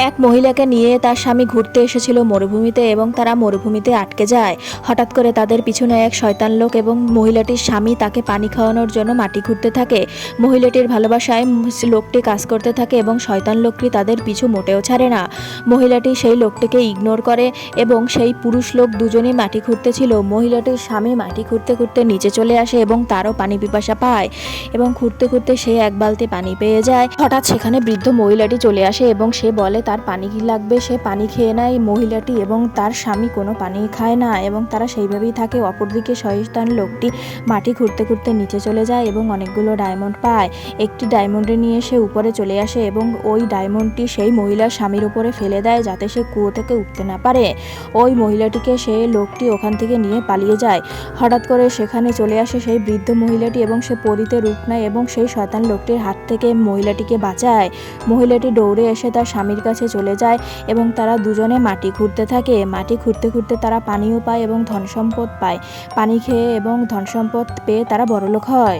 এক মহিলাকে নিয়ে তার স্বামী ঘুরতে এসেছিল মরুভূমিতে এবং তারা মরুভূমিতে আটকে যায়। হঠাৎ করে তাদের পিছনে এক শয়তান লোক এবং মহিলাটির স্বামী তাকে পানি খাওয়ানোর জন্য মাটি খুঁড়তে থাকে। মহিলাটির ভালোবাসায় লোকটি কাজ করতে থাকে এবং শয়তান লোকটি তাদের পিছু মোটেও ছাড়ে না। মহিলাটি সেই লোকটিকে ইগনোর করে এবং সেই পুরুষ লোক দুজনেই মাটি খুঁড়তেছিল। মহিলাটির স্বামী মাটি খুঁড়তে খুঁড়তে নিচে চলে আসে এবং তারও পানি পিপাসা পায় এবং খুঁড়তে খুঁড়তে সে এক বালতি পানি পেয়ে যায়। হঠাৎ সেখানে বৃদ্ধ মহিলাটি চলে আসে এবং সে বলে তার পানি কি লাগবে। সে পানি খেয়ে নেয় মহিলাটি এবং তার স্বামী কোনো পানি খায় না এবং তারা সেইভাবেই থাকে। অপরদিকে শয়তান লোকটি মাটি খুঁড়তে খুঁড়তে নিচে চলে যায় এবং অনেকগুলো ডায়মন্ড পায়। একটি ডায়মন্ডে নিয়ে সে উপরে চলে আসে এবং ওই ডায়মন্ডটি সেই মহিলার স্বামীর উপরে ফেলে দেয় যাতে সে কুয়ো থেকে উঠতে না পারে। ওই মহিলাটিকে সেই লোকটি ওখান থেকে নিয়ে পালিয়ে যায়। হঠাৎ করে সেখানে চলে আসে সেই বৃদ্ধ মহিলাটি এবং সে পরিতে রূপ নেয় এবং সেই শয়তান লোকটির হাত থেকে মহিলাটিকে বাঁচায়। মহিলাটি দৌড়ে এসে তার স্বামীর কাছে চলে যায় এবং তারা দুজনে মাটি খুঁড়তে থাকে। মাটি খুঁড়তে খুঁড়তে তারা পানিও পায় এবং ধনসম্পদ পায়। পানি খেয়ে এবং ধনসম্পদ পেয়ে তারা বড়লোক হয়।